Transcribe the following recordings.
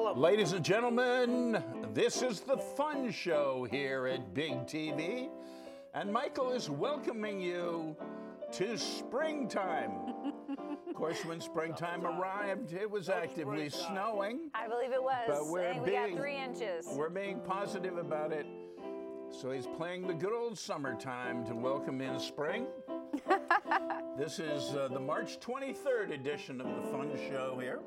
Sallen. Ladies and gentlemen, this is the Fun Show here at Big TV, and Michael is welcoming you to springtime. Of course, when springtime arrived, it was actively snowing. I believe it was. But we got 3 inches. We're being positive about it. So he's playing the good old summertime to welcome in spring. This is the March 23rd edition of the Fun Show here.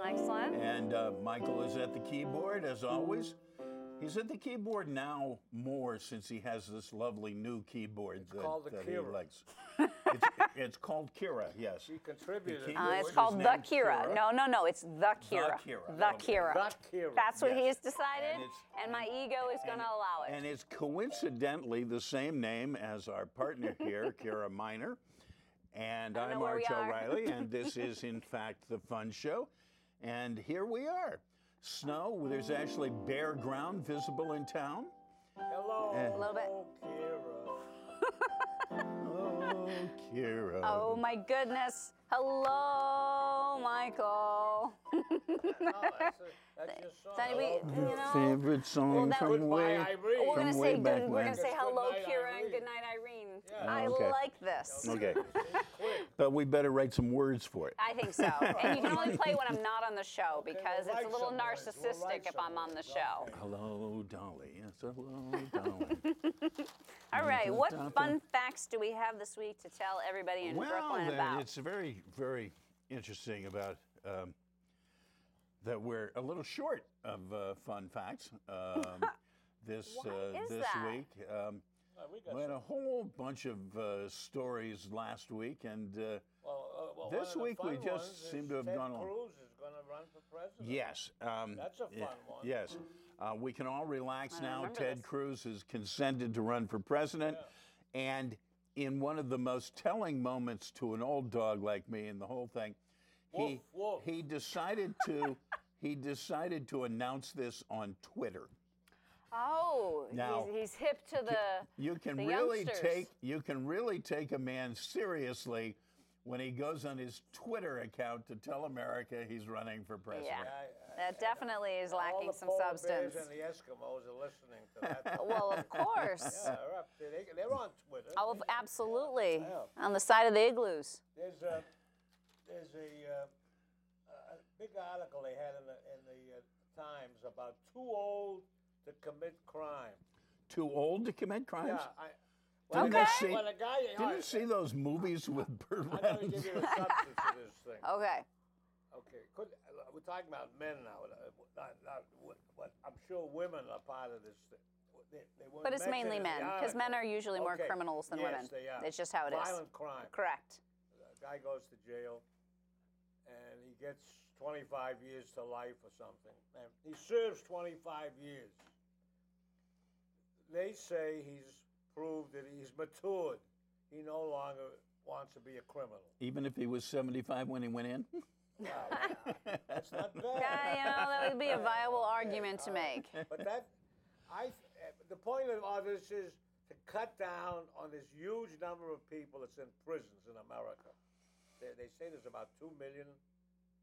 Excellent. And Michael is at the keyboard, as always. He's at the keyboard now more since he has this lovely new keyboard that he likes. It's called Kiera, yes. He contributed. It's called the Kiera. No, it's the Kiera. The Kiera. That's what he has decided, and my ego is going to allow it. And it's coincidentally the same name as our partner here, Kiera Miner. And I'm Arch O'Riley, and this is, in fact, the Fun Show. And here we are. Snow, there's actually bare ground visible in town. Hello. A little bit. Kiera. Oh, Kiera. Oh, my goodness. Hello, Michael. That's your song. Favorite song from way back when. We're going to say hello, Kiera, and good night, Irene. Yeah. I like this. Okay. But we better write some words for it. I think so. And you can only play when I'm not on the show because it's a little narcissistic if I'm on the show. Hello, Dolly. Yes, hello, Dolly. All right. What fun facts do we have this week to tell everybody in Brooklyn about? It's very, very interesting about that we're a little short of fun facts this week. We had a whole bunch of stories last week, and this week we just seem to have gone along. Ted Cruz is going to run for president. Yes. That's a fun one. Yes. We can all relax now. Ted Cruz has consented to run for president, and in one of the most telling moments to an old dog like me in the whole thing, he decided to announce this on Twitter. Oh, now, he's hip to the youngsters. You can really take a man seriously when he goes on his Twitter account to tell America he's running for president. Yeah, that definitely is lacking some substance. All the polar bears and the Eskimos are listening to that. Well, of course. Yeah, they're on Twitter. Oh, absolutely. Yeah. On the side of the igloos. There's a big article they had in the Times about too old to commit crime. Too old to commit crimes? Yeah. Didn't you see those movies with Burt Reynolds? I'm going to give you a substance of this thing. Okay. We're talking about men now. What I'm sure women are part of this thing. But it's mainly men, because men are usually more criminals than women. Yes, they are. It's just how it is. Violent crime. Correct. A guy goes to jail, and he gets 25 years to life or something. And he serves 25 years. They say he's proved that he's matured. He no longer wants to be a criminal. Even if he was 75 when he went in? That's not bad. Yeah, that would be a viable argument to make. But the point of all this is to cut down on this huge number of people that's in prisons in America. They say there's about 2 million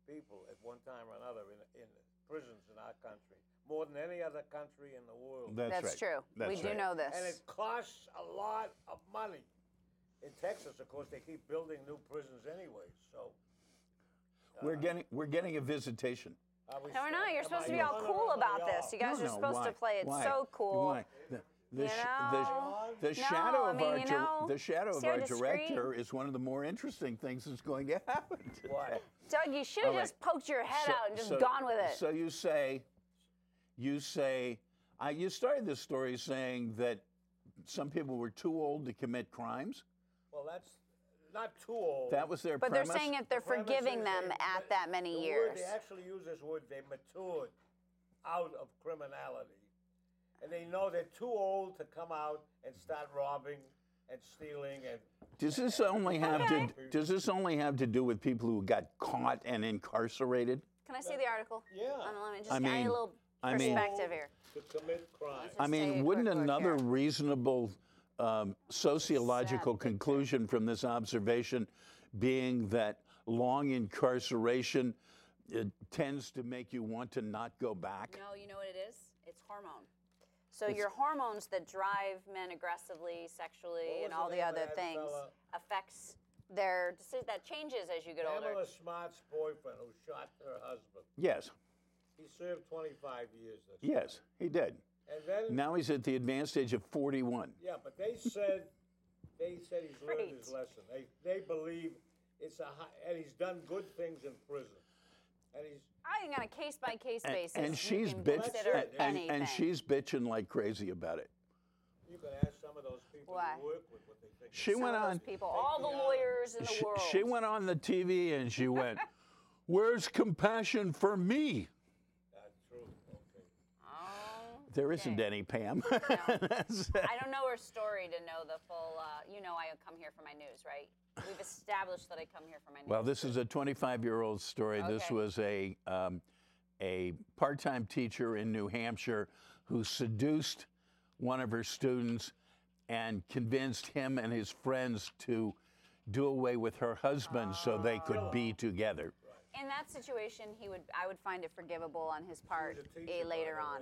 people at one time or another in prisons in our country, more than any other country in the world. That's true. We do know this. And it costs a lot of money. In Texas, of course, they keep building new prisons anyway. So we're getting a visitation. No, we're not. You're supposed to be all cool about this. You guys are supposed to play it so cool. The shadow of our director is one of the more interesting things that's going to happen today. Why? Doug, you should have just poked your head out and just gone with it. So you started this story saying that some people were too old to commit crimes. Well, that's not too old. That was their premise. But they're saying that they're forgiving them at that many years. They actually use this word, they matured out of criminality. And they know they're too old to come out and start robbing and stealing. Does this only have to do with people who got caught and incarcerated? Can I see the article? Yeah. Let me just get a little perspective here. To commit crime. I mean, wouldn't another reasonable sociological conclusion from this observation being that long incarceration it tends to make you want to not go back. No, you know what it is? It's hormone. So your hormones that drive men aggressively, sexually, and all the other things affects their decision. That changes as you get older. Pamela Smart's boyfriend who shot her husband. Yes. He served 25 years. Yes, he did. And then now he's at the advanced age of 41. Yeah, but they said he's learned his lesson. They believe and he's done good things in prison. And he's I think on a case-by-case basis, and she's and she's bitching like crazy about it. You can ask some of those people you work with what they think. She went on. People, all the lawyers in the world. She went on the TV and she went, "Where's compassion for me?" That's true. Okay. There isn't any, Pam. No. I don't know her story to know the full. I come here for my news, right? We've established that I come here for my news. Well, this is a 25-year-old story. Okay. This was a part-time teacher in New Hampshire who seduced one of her students and convinced him and his friends to do away with her husband so they could be together. In that situation, I would find it forgivable on his part later on.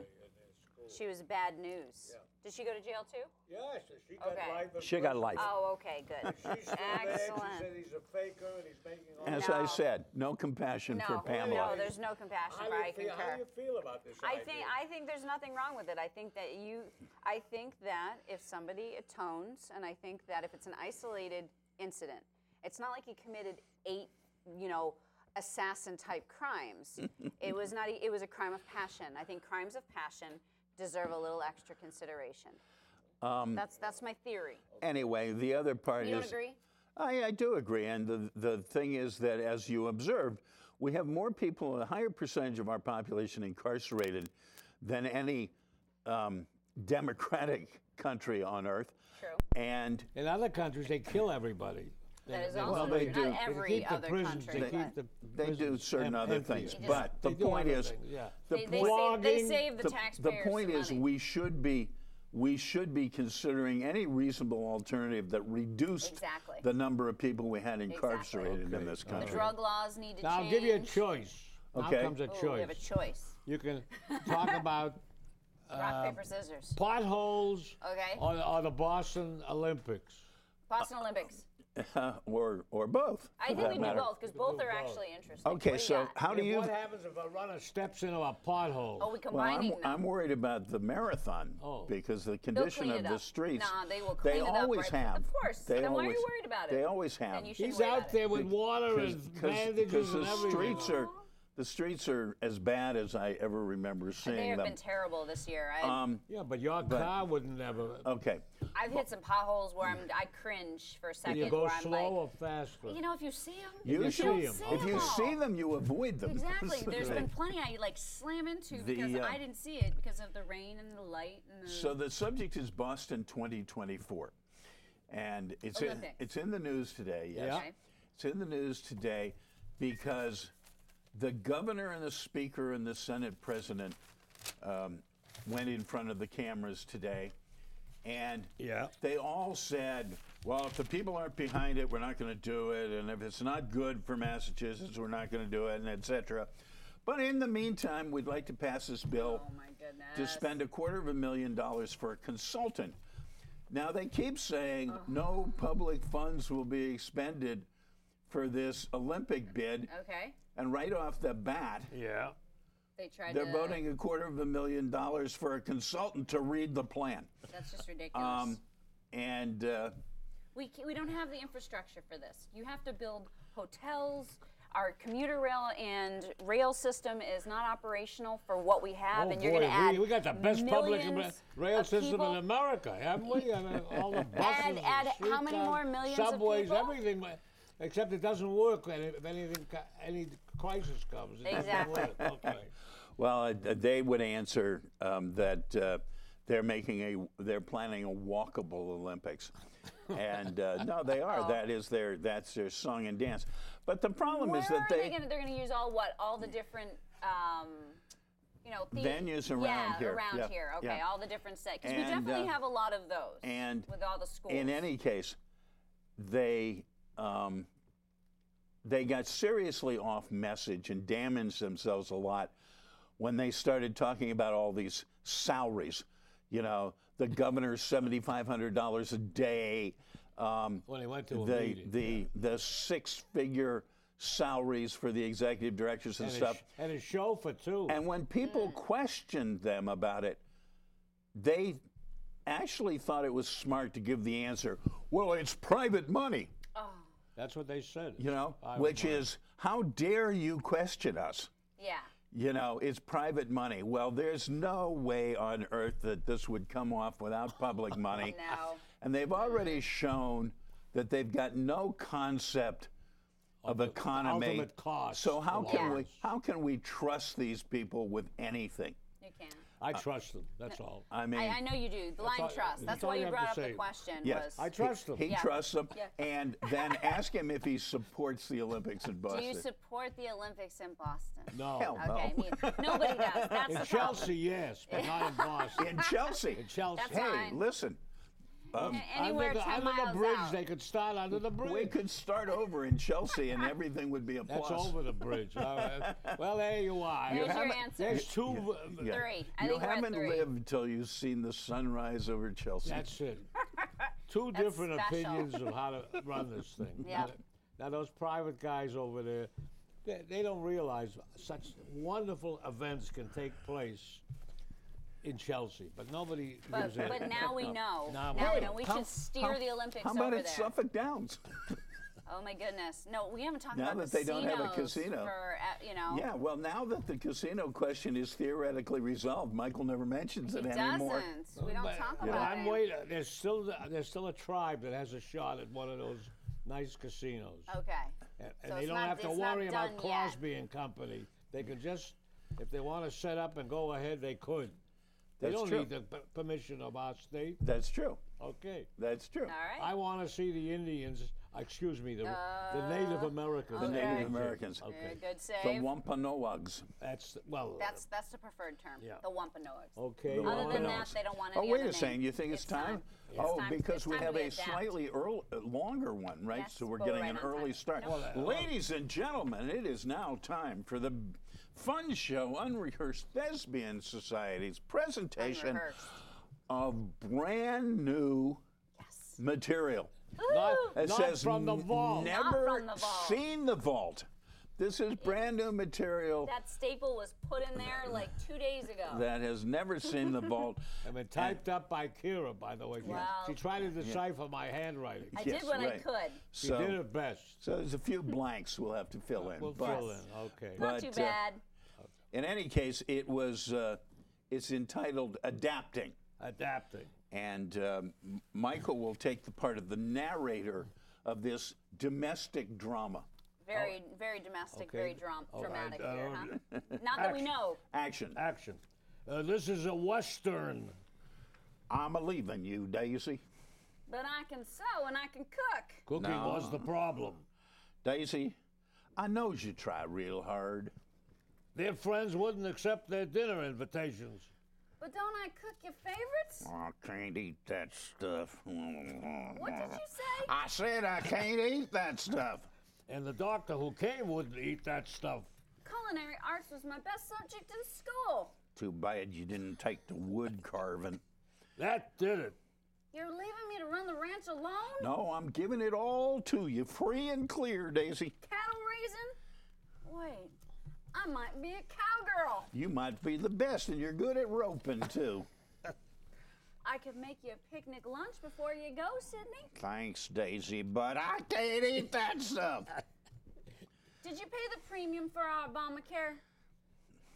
She was bad news. Yeah. Did she go to jail too? Yeah, she got life. She got life. Oh, okay, good. She's still there. She said he's a faker and he's making all As I said, no compassion for Pamela. No, there's no compassion for I concur. How do you feel about this idea? I think there's nothing wrong with it. I think that if somebody atones, and I think that if it's an isolated incident, it's not like he committed 8, assassin-type crimes. It was a crime of passion. I think crimes of passion deserve a little extra consideration. That's my theory. Anyway, the other part is... You don't agree? I do agree, and the thing is that, as you observed, we have more people, a higher percentage of our population incarcerated than any democratic country on earth. True. And in other countries, they kill everybody. That is also true. Not every other country. They do certain other things, but the point is, they save the taxpayers. The point is, we should be considering any reasonable alternative that reduced the number of people we had incarcerated in this country. The drug laws need to change. Now, I'll give you a choice. Okay. Now comes a choice. We have a choice. You can talk about rock, paper, scissors. Potholes. Okay. Or the Boston Olympics. Boston Olympics. Or both. I think we do both because both are actually interesting. Okay, so how do you? What happens if a runner steps into a pothole? Oh, we combining them. I'm worried about the marathon because the condition of the streets. Nah, they will clean it up. They always have. Of course. Then why are you worried about it? They always have. He's out there with water and bandages and everything. The streets are as bad as I ever remember seeing them. They have been terrible this year. Yeah, but your car wouldn't ever. Okay. I've hit some potholes where I cringe for a second. Do you go slow or faster? If you see them, you see them. If you see them, you avoid them. Exactly. There's been plenty I slam into because I didn't see it because of the rain and the light. So the subject is Boston 2024, and it's in the news today. Yes, yeah. It's in the news today because the governor and the speaker and the Senate president went in front of the cameras today, and they all said, well, if the people aren't behind it, we're not going to do it, and if it's not good for Massachusetts, we're not going to do it, and et cetera. But in the meantime, we'd like to pass this bill to spend $250,000 for a consultant. Now, they keep saying no public funds will be expended for this Olympic bid. Okay. And right off the bat, they're voting $250,000 for a consultant to read the plan. That's just ridiculous. We don't have the infrastructure for this. You have to build hotels. Our commuter rail and rail system is not operational for what we have, and you're going to add we got the best public rail system in America, haven't we? All the buses, add how many more millions subways, of people? everything. Except it doesn't work if any crisis comes. Exactly. Okay. Well, they would answer that they're planning a walkable Olympics, and no, they are. That's their song and dance. But the problem is that they're going to use all the different. Venues around here. Around here, okay, all the different sets. Because we definitely have a lot of those. And with all the schools. In any case, they they got seriously off message and damaged themselves a lot when they started talking about all these salaries. You know, the governor's $7,500 a day. When he went to a meeting. The six-figure salaries for the executive directors and stuff. And a chauffeur, too. And when people questioned them about it, they actually thought it was smart to give the answer, well, it's private money. Oh. That's what they said. You know, which is, how dare you question us? Yeah. You know, it's private money. Well, there's no way on earth that this would come off without public money. No. And they've already shown that they've got no concept of economy. Ultimate cost. So how can we trust these people with anything? You can. I trust them. That's all. I mean, I know you do. Blind trust. That's why you brought up the question. Yes, I trust them. He trusts them. And then ask him if he supports the Olympics in Boston. Do you support the Olympics in Boston? No. Hell Okay, no. nobody does. That's In the Chelsea, yes, but not in Boston. In Chelsea. In Chelsea. That's Hey, fine. listen. Anywhere 10 under miles the bridge, out. they could start under the bridge. We could start over in Chelsea and everything would be a plus. That's over the bridge. Well, there you are. There's your answer. There's two. Yeah. 3. I You think we're at haven't 3. lived till you've seen the sunrise over Chelsea. That's it. Two That's different special. opinions of how to run this thing. Yep. Now, those private guys over there, they don't realize such wonderful events can take place in Chelsea, but nobody gives a... But now we know. Now Now we we know. We How- should steer the Olympics How about over at there. Suffolk Downs? Oh my goodness. No, we haven't talked Now about that they don't have a casinos casino. For, you know. Yeah, well, now that the casino question is theoretically resolved, Michael never mentions it He anymore. doesn't. We don't But, talk you know, about I'm it. waiting. There's still a tribe that has a shot at one of those nice casinos. Okay. And So they it's don't not- have to it's not worry about done yet. Crosby and Company. They could just, if they want to set up and go ahead, they could. They That's don't true. need the permission of our state. That's true. Okay. That's true. All right. I want to see the Indians, excuse me, the Native Americans. The Okay. Native Americans. Very Okay. good The save. Wampanoags. That's, well, That's the preferred term. Yeah. The Wampanoags. okay. The Other than Wampanoags. that, they don't want Oh, any wait other a second. name. You think it's time? It's Oh, time- because it's we time have to a adapt. slightly longer one, right? Yes, So we're we're getting right an on early time. start. No. Ladies and gentlemen, it is now time for the fun show, Unrehearsed Thespian Society's presentation Unrehearsed. of brand new material. Not, It not says from the vault. never Not from the vault. seen the vault. This is brand new material That staple was put in there like 2 days ago. that has never seen the vault. I mean, typed up by Kiera, by the way. Wow. She tried to decipher my handwriting. I Yes, did what I right. could. She did So, her best. so there's a few blanks we'll have to fill in. We'll but fill in. Okay. Not too But, bad. in any case, it's entitled Adapting. Adapting. And Michael will take the part of the narrator of this domestic drama. Very, very domestic, Okay. very All dramatic right, here, huh? Not that we know. Action. Action. This is a Western. I'm a-leaving you, Daisy. But I can sew and I can cook. Cooking No. was the problem. Daisy, I knows you try real hard. Their friends wouldn't accept their dinner invitations. But don't I cook your favorites? I can't eat that stuff. What did you say? I said I can't eat that stuff. And the doctor who came wouldn't eat that stuff. Culinary arts was my best subject in school. Too bad you didn't take the wood carving. That did it. You're leaving me to run the ranch alone? No, I'm giving it all to you, free and clear, Daisy. Cattle raising? Wait, I might be a cowgirl. You might be the best, and you're good at roping, too. I could make you a picnic lunch before you go, Sydney. Thanks, Daisy, but I can't eat that stuff. Did you pay the premium for our Obamacare?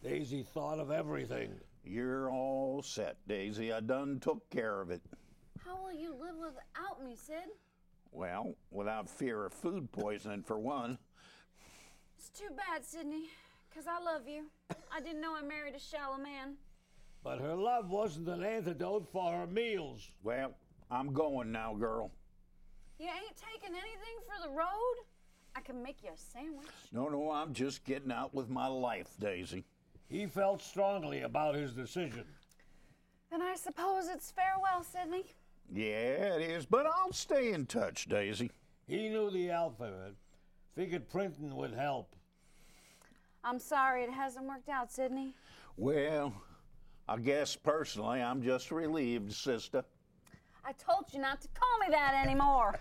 Daisy thought of everything. You're all set, Daisy. I done took care of it. How will you live without me, Sid? Well, without fear of food poisoning, for one. It's too bad, Sydney, because I love you. I didn't know I married a shallow man. But her love wasn't an antidote for her meals. Well, I'm going now, girl. You ain't taking anything for the road? I can make you a sandwich. No, I'm just getting out with my life, Daisy. He felt strongly about his decision. Then I suppose it's farewell, Sydney. Yeah, it is, but I'll stay in touch, Daisy. He knew the alphabet Figured printing would help. I'm sorry it hasn't worked out, Sidney. Well, I guess personally I'm just relieved, sister. I told you not to call me that anymore.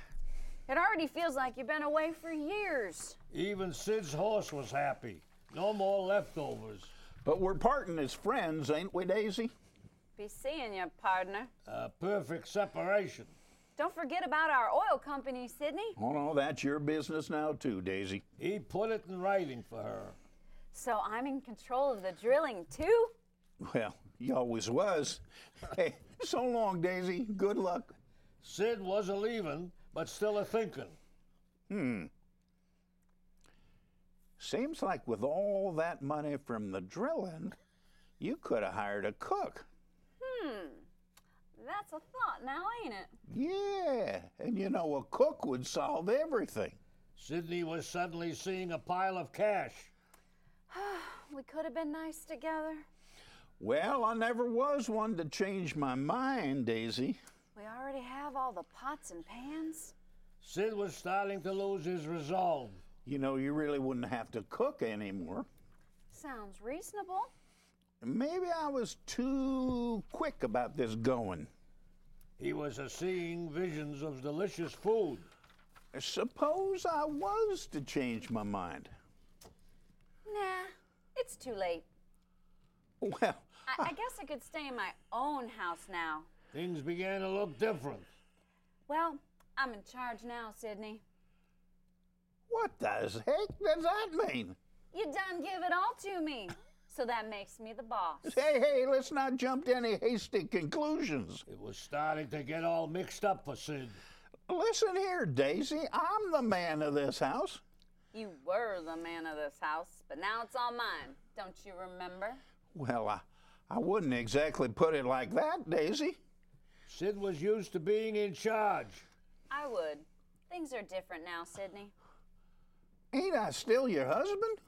It already feels like you've been away for years. Even Sid's horse was happy. No more leftovers. But we're parting as friends, ain't we, Daisy? Be seeing you, partner. A perfect separation. Don't forget about our oil company, Sidney. Oh, no, that's your business now, too, Daisy. He put it in writing for her. So I'm in control of the drilling, too? Well, you always was. Hey, so long, Daisy. Good luck. Sid was a leaving, but still a thinking. Seems like with all that money from the drilling, you could have hired a cook. That's a thought now, ain't it? Yeah, and you know, a cook would solve everything. Sidney was suddenly seeing a pile of cash. We could have been nice together. Well, I never was one to change my mind, Daisy. We already have all the pots and pans. Sid was starting to lose his resolve. You know, you really wouldn't have to cook anymore. Sounds reasonable. Maybe I was too quick about this going. He was seeing visions of delicious food. Suppose I was to change my mind. Nah, it's too late. Well, I guess I could stay in my own house now. Things began to look different. Well, I'm in charge now, Sidney. what the heck does that mean? You done give it all to me. So that makes me the boss. Hey, let's not jump to any hasty conclusions. It was starting to get all mixed up for Sid. Listen here, Daisy, I'm the man of this house. You were the man of this house, but now it's all mine. Don't you remember? Well, I wouldn't exactly put it like that, Daisy. Sid was used to being in charge. I would. Things are different now, Sidney. Ain't I still your husband?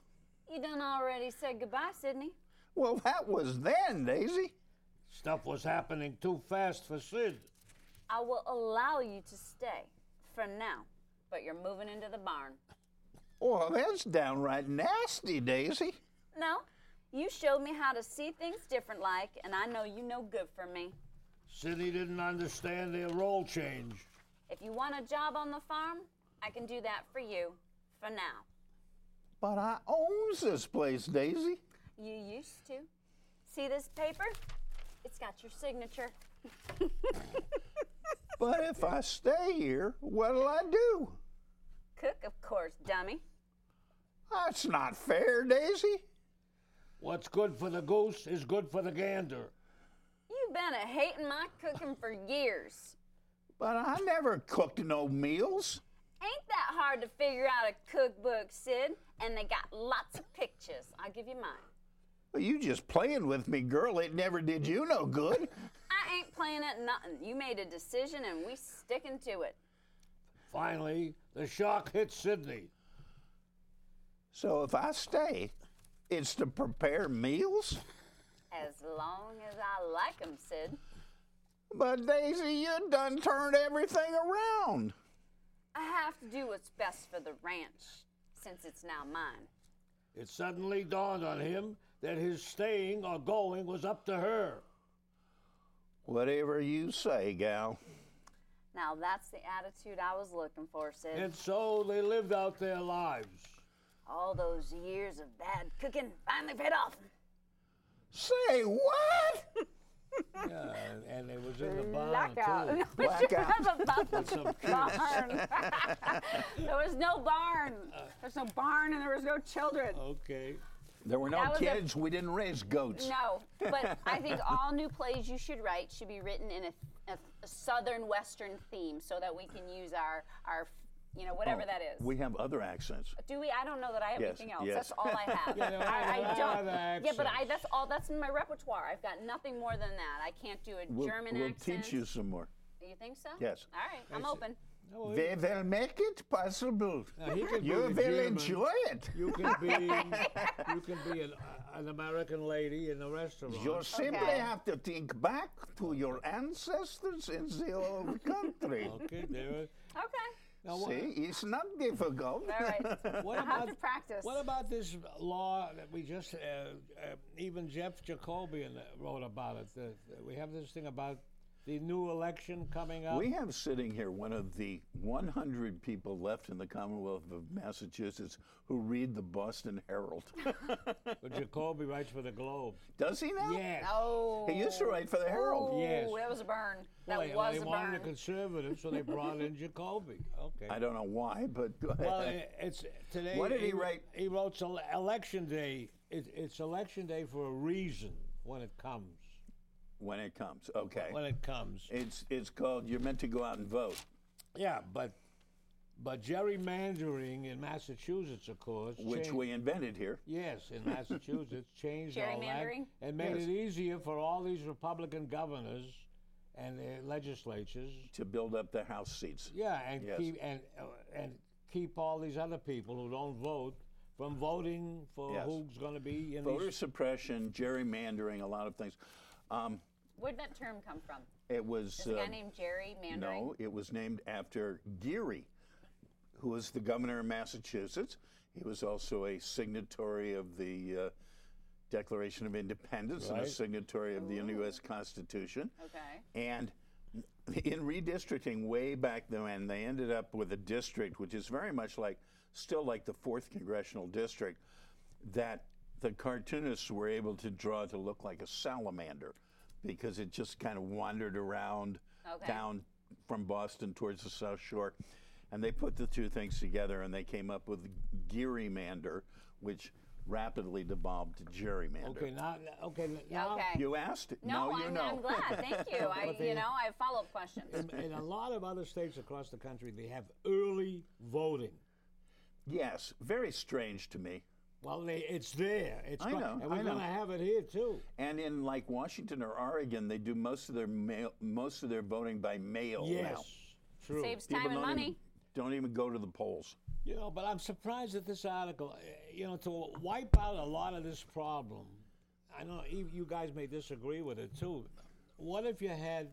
You done already said goodbye, Sidney. Well, that was then, Daisy. Stuff was happening too fast for Sid. I will allow you to stay for now, but you're moving into the barn. Oh, that's downright nasty, Daisy. No, you showed me how to see things different like, and I know you know good for me. Sidney didn't understand their role change. If you want a job on the farm, I can do that for you, for now. But I owns this place, Daisy. You used to. See this paper? It's got your signature. But if I stay here, what'll I do? Cook, of course, dummy. That's not fair, Daisy. What's good for the goose is good for the gander. You've been hating my cooking for years. But I never cooked no meals. Ain't that hard to figure out a cookbook, Sid? And they got lots of pictures. I'll give you mine. Well, you just playing with me, girl. It never did you no good. I ain't playing at nothing. You made a decision and we sticking to it. Finally, the shock hit Sidney. So if I stay, it's to prepare meals? As long as I like 'em, Sid. But Daisy, you done turned everything around. I have to do what's best for the ranch, since it's now mine. It suddenly dawned on him that his staying or going was up to her. Whatever you say, gal. Now that's the attitude I was looking for, Sid. And so they lived out their lives. All those years of bad cooking finally paid off. Say what? Yeah, and it was in the barn, Blackout. too. Blackout. About With some the kids. barn. There was no barn. There's no barn and there was no children. Okay. There were no That was kids. We didn't raise goats. No, but I think all new plays you should write should be written in a southern western theme so that we can use our whatever that is. We have other accents. Do we? I don't know that I have Yes, anything else. yes. That's all I have. Yeah, I don't. other Yeah, but accents. that's in my repertoire. I've got nothing more than that. I can't do a German We'll accent. teach you some more. You think so? Yes. All right, I'm open. No, We will make it possible. he could be You a will German. enjoy it. You can be an American lady in a restaurant. You simply Okay. have to think back to your ancestors in the old country. Okay, there. Okay. Now, See, it's not difficult. All right. What I have about to practice. What about this law that we just, even Jeff Jacobian wrote about it. We have this thing about the new election coming up. We have sitting here one of the 100 people left in the Commonwealth of Massachusetts who read the Boston Herald. But Jacoby writes for the Globe. Does he now? Yes. Oh. He used to write for the Herald. Oh, Yes. that was a burn. That Well, was they a wanted a burn. conservative, so they brought in Jacoby. Okay. I don't know why, but go ahead. Well, it's today. What did he write? He wrote election day. It's election day for a reason when it comes. When it comes, okay. When it comes. It's called You're Meant to Go Out and Vote. Yeah, but gerrymandering in Massachusetts, of course, Which we invented here. yes, in Massachusetts, changed all that Gerrymandering? and made Yes. it easier for all these Republican governors and their legislatures. To build up the House seats. Yeah, and Yes. keep all these other people who don't vote from voting for Yes. who's going to be in Voter these. suppression, gerrymandering, a lot of things. Where'd that term come from? It was. Is a guy named Jerry Mandering? No, it was named after Geary, who was the governor of Massachusetts. He was also a signatory of the Declaration of Independence and a Right. signatory of the U.S. Constitution. Okay. And in redistricting way back then, they ended up with a district which is very much still like the 4th Congressional District, that the cartoonists were able to draw to look like a salamander because it just kind of wandered around Okay. down from Boston towards the South Shore. And they put the two things together and they came up with Gearymander, which rapidly devolved to gerrymander. Okay, now. Okay. You asked? No, Now you know. I'm glad. Thank you. I have follow-up questions. In a lot of other states across the country, they have early voting. Yes, very strange to me. Well, it's there. I know, and we're I know. going to have it here too. And in like Washington or Oregon, they do most of their voting by mail Yes, now. true. Saves People time and money. don't even go to the polls. But I'm surprised at this article. To wipe out a lot of this problem. I know you guys may disagree with it too. What if you had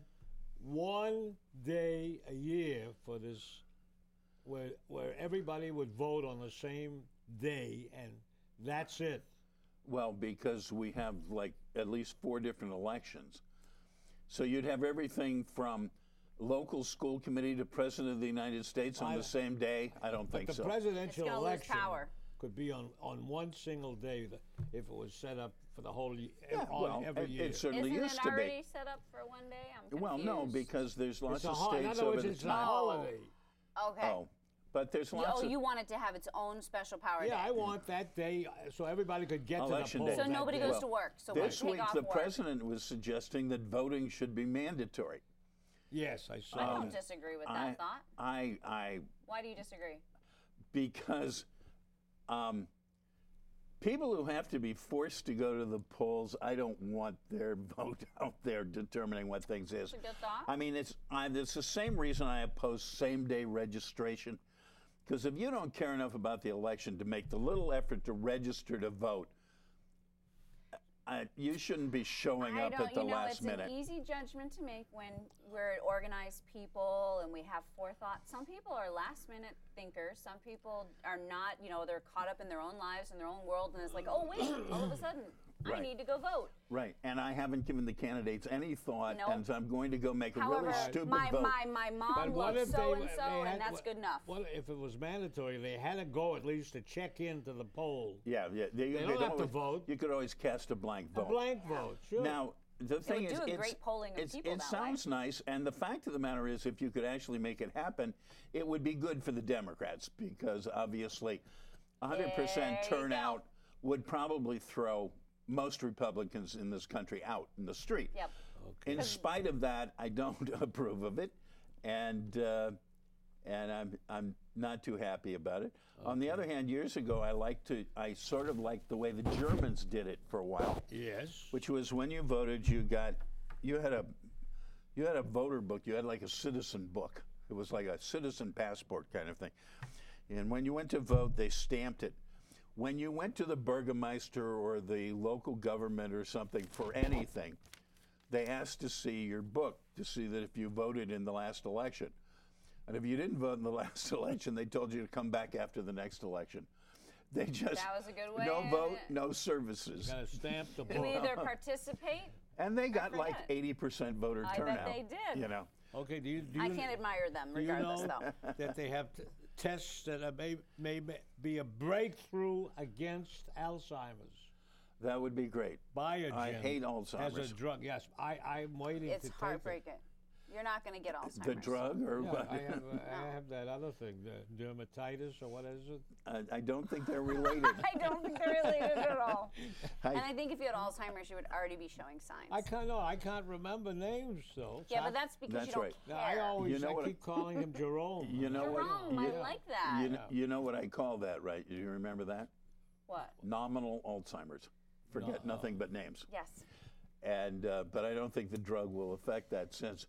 one day a year for this, where everybody would vote on the same day and that's it? Well, because we have like at least 4 different elections. So you'd have everything from local school committee to president of the United States on the same day? I don't think But the so. presidential It's gonna lose election power. could be on one single day if it was set up for the whole year, every it, year. it certainly Isn't used it to already be. set up for one day? I'm confused. Well, no, because there's lots It's a of in states other over words, the it's a top. holiday. Okay. Oh, but there's lots of you want it to have its own special power Yeah, day. I want that day so everybody could get Election to the day. polls. So that nobody day. goes to work. So we this take week, off the work. president was suggesting that voting should be mandatory. Yes, I saw. I that. don't disagree with that thought. I Why do you disagree? because people who have to be forced to go to the polls, I don't want their vote out there determining what things is. That's a good thought. I mean, it's the same reason I oppose same-day registration. Because if you don't care enough about the election to make the little effort to register to vote, you shouldn't be showing up at the last minute. It's an easy judgment to make when we're organized people and we have forethought. Some people are last-minute thinkers. Some people are not. They're caught up in their own lives and their own world, and it's like, oh wait, all of a sudden, I Right. need to go vote. Right, and I haven't given the candidates any thought, Nope. and so I'm going to go make a However, really stupid my vote. mom But what loves if so they and so, had- and that's good enough. What if it was mandatory? They had to go at least to check into the poll. Yeah. They don't have to always- vote. You could always cast a blank A vote. blank vote, sure. Now, the thing would is, do a great polling of people it that sounds nice, and the fact of the matter is, if you could actually make it happen, it would be good for the Democrats because obviously, 100% There you turnout would probably throw most Republicans in this country out in the street. Yep. In spite of that, I don't approve of it, and I'm not too happy about it. On the other hand, years ago, I sort of liked the way the Germans did it for a while. Yes. Which was when you voted, you had a voter book. You had like a citizen book. It was like a citizen passport kind of thing. And when you went to vote, they stamped it. When you went to the Burgermeister or the local government or something for anything, they asked to see your book to see that if you voted in the last election. And if you didn't vote in the last election, they told you to come back after the next election. They just That was a good way. no vote, no services. Got to stamp the book. You either participate. And they got like forget. 80% voter I turnout. bet they did. You know. Okay, do you I can't admire them, do you regardless, know though. that they have tests that may be a breakthrough against Alzheimer's? That would be great. Biogen I hate Alzheimer's. as a drug. Yes, I'm waiting It's to take it. heartbreaking. You're not going to get Alzheimer's. The drug or Yeah, what? I have that other thing, the dermatitis or what is it? I don't think they're related. I don't think they're related at all. I- And I think if you had Alzheimer's, you would already be showing signs. I can't remember names though. Yeah, but that's because That's you don't right. No, care. I always You know what keep calling him Jerome. You know what? Jerome, I like that. You know what I call that, right? You remember that? What? Nominal Alzheimer's. Forget nothing but names. Yes. And but I don't think the drug will affect that since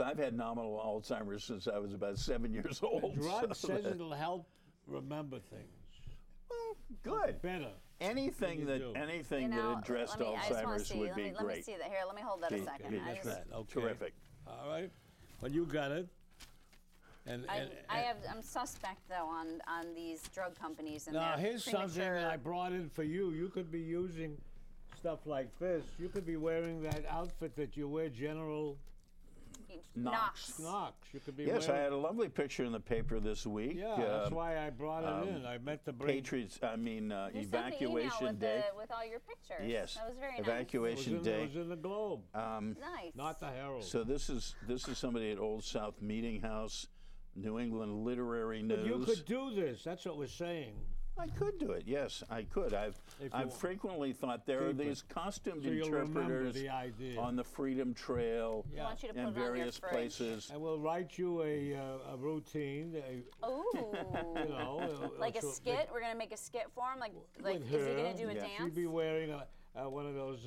I've had nominal Alzheimer's since I was about 7 years old. The drug so says that- it'll help remember things well, good. better. Anything that do. anything You know, that addressed I just wanna Alzheimer's see. would let be me, great. Let me see that. Here, let me hold that a second. be I just- That, okay. Terrific. All right. Well, you got it. And I'm suspect though on these drug companies and now their here's something that I premature- brought in for you. You could be using stuff like this. You could be wearing that outfit that you wear, General Knox. Knox. You could be Yes, I wearing. had a lovely picture in the paper this week. Yeah, that's why I brought it in. I meant to bring. Patriots. You sent the email Evacuation with Day. with all your pictures. Yes. That was very It Evacuation was Day. in the Globe, nice. not the Herald. So this is somebody at Old South Meeting House, New England Literary News. But you could do this. That's what we're saying. I could do it. Yes, I could. I've frequently thought there are Keep it. these costumed So you'll remember interpreters the idea. on the Freedom Trail Yeah. I want you to put and it on your various fridge. places. And we'll write you a routine. Ooh. You know, Like a so- skit? We're going to make a skit for him? Like with is he going her. to do a Yeah. dance? She'd be wearing one of those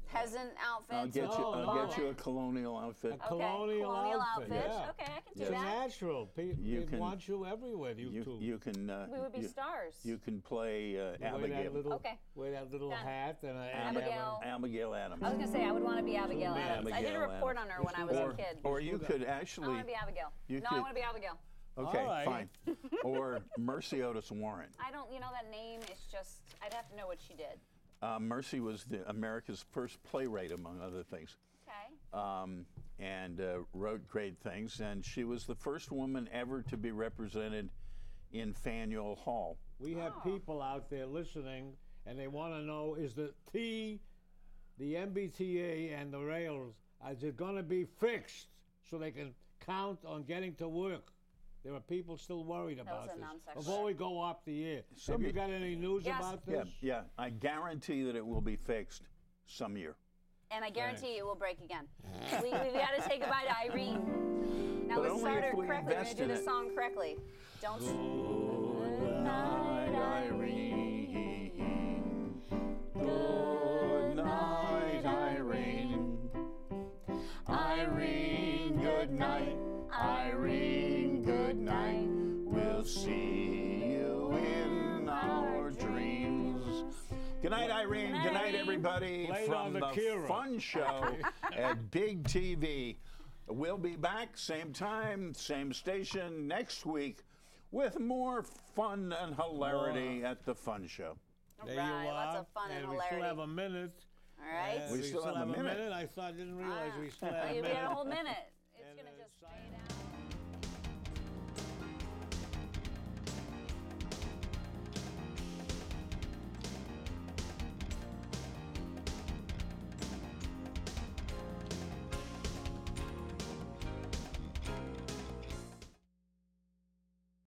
Peasant outfits? I'll get with you. a I'll bonnet? get you a colonial outfit. a colonial outfit. Yeah. Okay, I can do It's that. natural. You They can- want you everywhere. You two. You can. We would be stars. You can play Wear that Abigail. little, Okay. wear that little Done. hat and Abigail. Abigail Adams. I was going to say, I would want to be Abigail me, Adams. I did a Abigail report on her when I was a kid. Or you could I actually. want to be Abigail. you No, I could- want to be Abigail. Okay, All right. fine. Or Mercy Otis Warren. I don't, that name is just, I'd have to know what she did. Mercy was America's first playwright, among other things, Okay. and wrote great things. And she was the first woman ever to be represented in Faneuil Hall. We have people out there listening, and they want to know: is the MBTA and the rails, is it going to be fixed so they can count on getting to work? There are people still worried about was a this. non-sequitur. Before we go off the air, have you got any news Yes. about Yeah, this? yeah. I guarantee that it will be fixed some year. And I guarantee it will break again. We've got to say goodbye to Irene. Now But let's only start if her we correctly. We're going invest to do in the it. song correctly. Don't. Good night, Irene. Good night, Irene. Irene, good night. Irene, good night. We'll see you in our dreams. Good night, Irene. Good night, everybody, Blame from on the the Kiera. Fun Show at Big TV. We'll be back, same time, same station, next week with more fun and hilarity at the Fun Show. There Right, you are. lots of fun and we still hilarity. have a minute. All right. We still have a minute. I didn't realize we still had a We minute. had a whole minute.